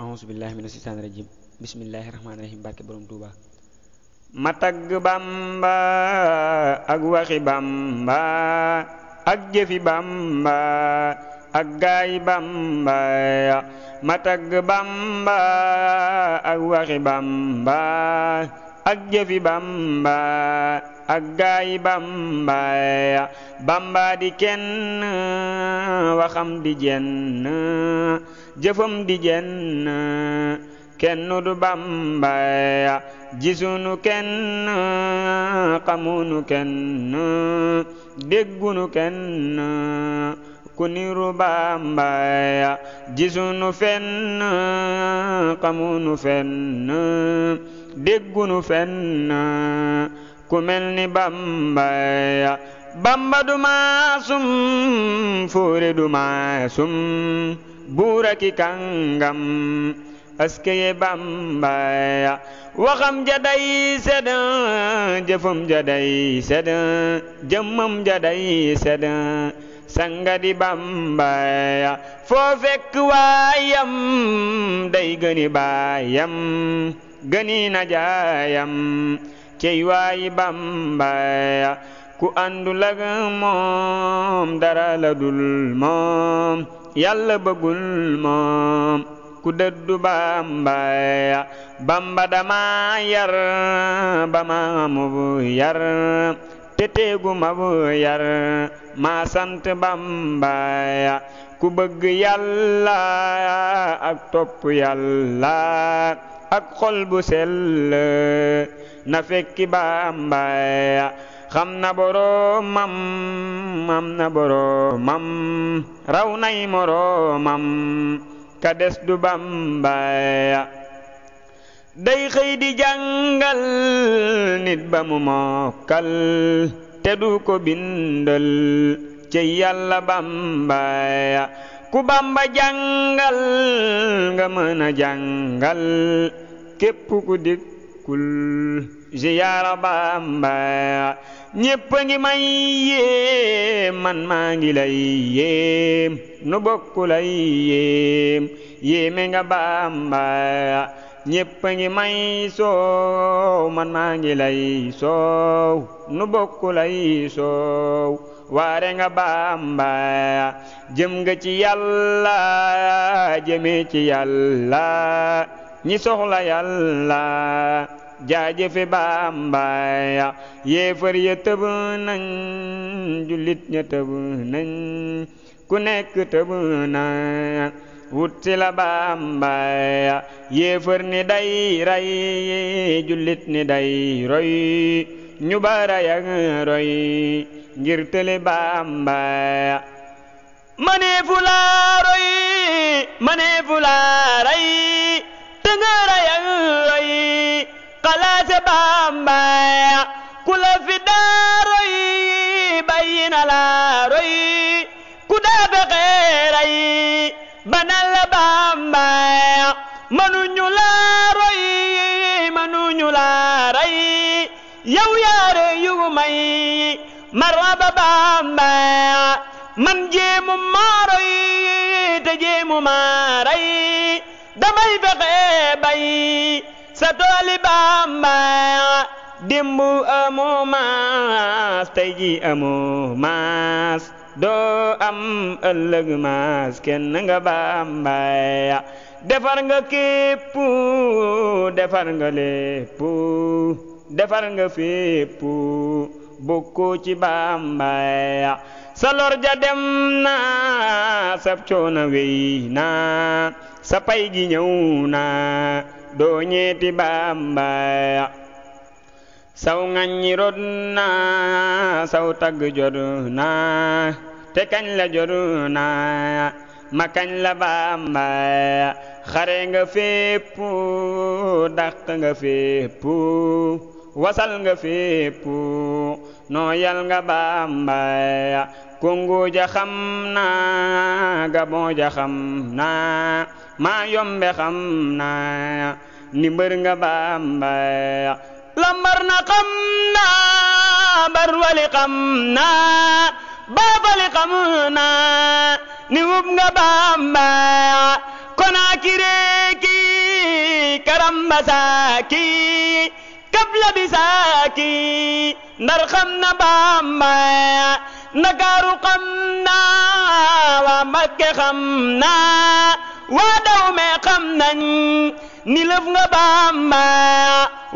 ahousubillahi mina seytaani rajim bismillahi rahmaani rahim barke borom Tuuba ma tagg Bamba ak waxi Bamba ak jëfi Bamba ak gaayi Bamba ma tagg Bamba ak waxi Bamba ak jëfi Bamba ak gaayi Bamba Bamba di kenn waxam di jenn jëfam di jenn kenn du Bamba gisunu kenn xamunu kenn déggunu kenn ku niru Bamba gisunu fenn xamunu fenn déggunu fenn ku mel ni Bamba Bamba du maasum fuure du maasum buura ki kàngam askeye Bamba waxam jaday sed jëfam jaday sed jëmmam jaday sed sanga di Bamba foo fekk waayam day gëni baayam gëni na jaayam cey waayi Bamba ku àndul ak moom dara la dul moom yàlla bëggul moom ku dëddu Bamba Bamba dama yar ba ma amu yar te teegu ma bu yar ma sant Bamba ku bëgg yàlla ak topp yàlla ak xol bu sell na fekki Bamba xam na boroomam am na boroomam raw nay moroomam ka des du Bamba day xëy di jàngal nit ba mu mokkal te du ko bindal ci yàlla Bamba ku Bamba jàngal nga mën a jàngal képp ku dikkul ziyaara Bamba ñépp a ngi may yéem man maa ngi lay yéem nu bokku lay yéem yéeme nga Bamba ñépp a ngi may soow man maa ngi lay soow nu bokku lay soow waare nga Bamba jëm nga ci yàlla jëme ci yàlla ñi soxla yàlla jaajëfe Bamba yéefar ya tëb nañ jullit ña tëb nañ ku nekk tëb na wut si la Bamba yéefar ni day ray jullit ni day roy ñu bara ya roy ngir tële Bamba maneefu la roy maneefu la ray te nga ray roy xalaase Bamba ku la fi daa roy bàyyi na la roy ku daa fexe ray banal la Bamba mënuñu la roy mënuñu la ray yow yaare yu may maraba Bamba man jéemu ma roy te jéemu ma ray damay fexe bay sa tooli Bamba dimbu amoo maas tey ji amoo maas doo am ëllëg maas kenn nga Bamba defar nga képp defar nga lépp defar nga fépp bokkoo ci Bamba sa lor ja dem na sab coono wey na sa pay gi ñëw na doo ñeeti Bamba saw ŋaññi rod na saw tagg jot na te kañ la jot na ma kañ la Bamba xare nga fépp dàq nga fépp wasal nga fépp nooyal nga Bamba Kongo ja xam na Gabon ja xam na maa yombe xam na ni mbër nga Bamba lambar na xam na barwali xam na baafali xam na ni wub nga Bamba Konakiri Bamba saaki kabla bi saaki Ndar xam na Bamba Ndakaaru xam na waa Mbakke xam na waa Dawme xam nañ ni lëf nga Bamba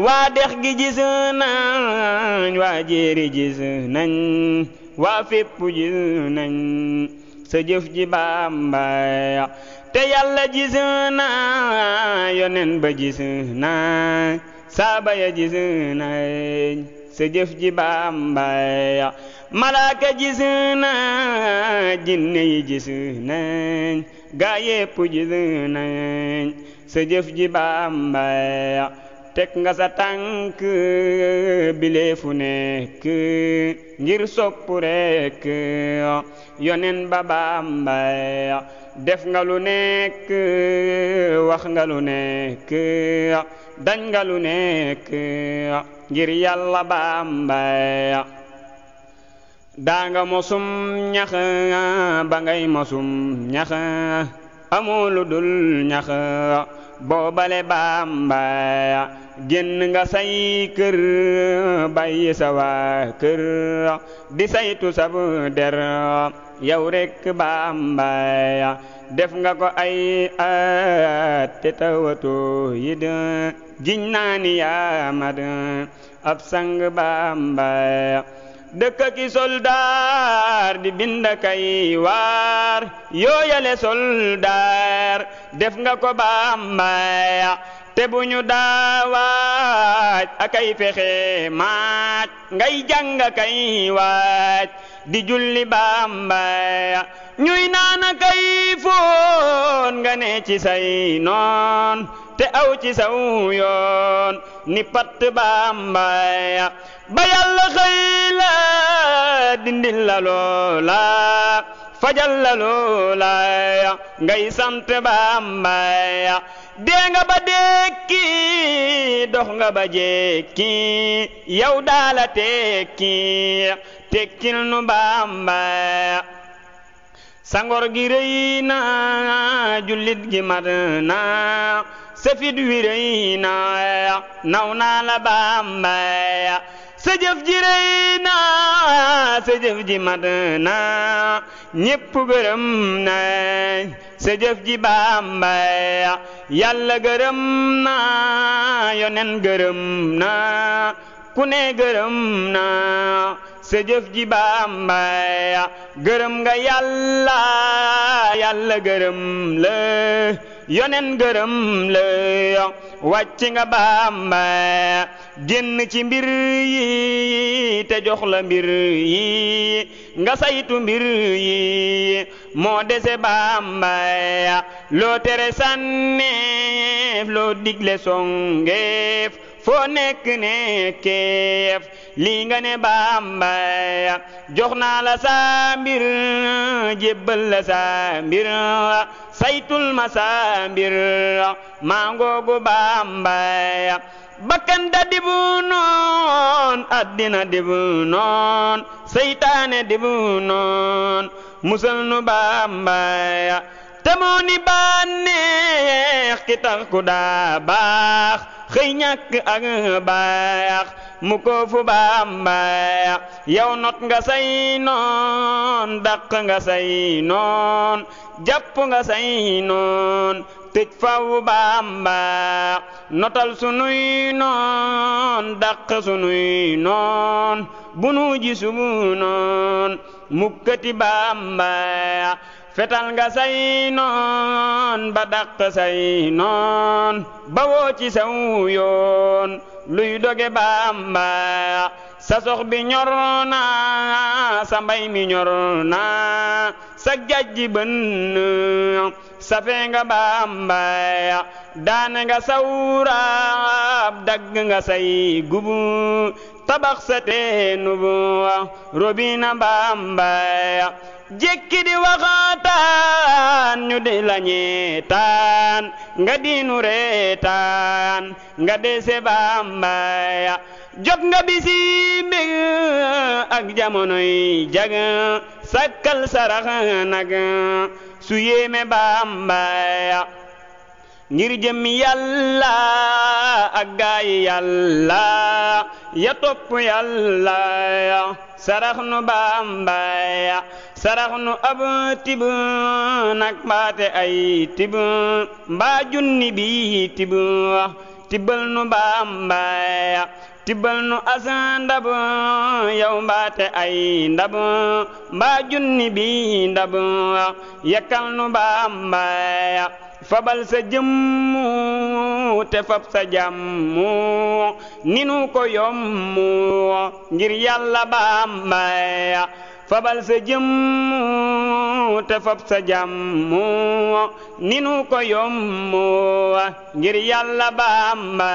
waa dex gi gis nañ waa jéeri gis nañ waa fépp gis nañ sa jëf ji Bamba te Yàlla gis na yonen ba gis na saaba ya gis nañ sa jëf ji Bamba malaaka gis na jinne yi gis nañ gaa yépp gis nañ sa jëf ji Bamba teg nga sa tànk bile fu nekk ngir sopp rekk yonen ba Bamba def nga lu nekk wax nga lu nekk dañ nga lu nekk ngir Yàlla Bamba daa nga mosum ñax ba ngay mosum ñax amoo lu dul ñax boobale Bamba génn nga say kër bàyyi sa waa kër di saytu sab der yow rekk Bamba def nga ko ay at te tawatoo yi de giñ naa ni yaa mat ab sang Bamba dëkk ki soldaar di bind kay waar yooyale soldaar def nga ko Bamba te bu ñu daawaaj akay fexe maaj ngay jàng kay waaj di julli Bamba ñuy naan kay foon nga ne ci say noon te aw ci saw yoon ni patt Bamba ba Yàlla xëy la dindil la loola fajal la loola ngay sant Bamba dee nga ba dekki dox nga ba jekki yow daala tekki tekkil nu Bamba sangor gi rëy na jullit gi mat na safit wi rëy na naw naa la Bamba sa jëf ji rëy na sa jëf ji mat na ñépp gërëm na sa jëf ji Bamba Yàlla gërëm na yonen gërëm na ku ne gërëm na sa jëf ji Bamba gërëm nga Yàlla Yàlla gërëm la yonen gërëm la wàcc nga Bamba génn ci mbir yi te jox la mbir yi nga saytu mbir yi moo dese Bamba loo tere sànneef loo digle songeef foo nekk nekkeef lii nga ne Bamba jox naa la sa mbir jébbal la sa mbir saytul ma sa mbir maa ngoogu Bamba bakkan da dibu noon addina dibu noon seytaane dibu noon musal nu Bamba te moo ni bànneex ki tax ku daa baax xëy ñàkk ak baax mu ko fu Bamba yow not nga say noon dàq nga say noon jàpp nga say noon tëj faw Bamba notal sunuy noon dàq sunuy noon bu nu gisubu noon mukkati Bamba fetal nga say noon ba dàq say noon ba woo ci saw yoon luy doge Bamba sa sox bi ñor na sa mbay mi ñor na sa jajji bënn safe nga Bamba daane nga sawraab dagg nga say gubu tabax sa teenu robina Bamba jekki di waxataan ñu di la ñeetaan nga diinu reetaan nga dese Bamba jot nga bisi mbég ak jamonoy jag sakkal sarax nag su yéeme Bamba ngir jëmmi yàlla ak gaayi yàlla ya topp yàlla sarax nu Bamba sarax nu ab tib nag mbaate ay tib mbaa junni bi tib tibbal nu Bamba tibbal nu asandab yow mbaate ay ndab mbaa junni bi ndab yekkal nu Bamba fabal sa jëmmu te fab sa jàmmu ni nu ko yommu ngir yàlla Bamba fabal sa jëmmu te fab sa jàmmu ni nu ko yommu ngir yàlla Bamba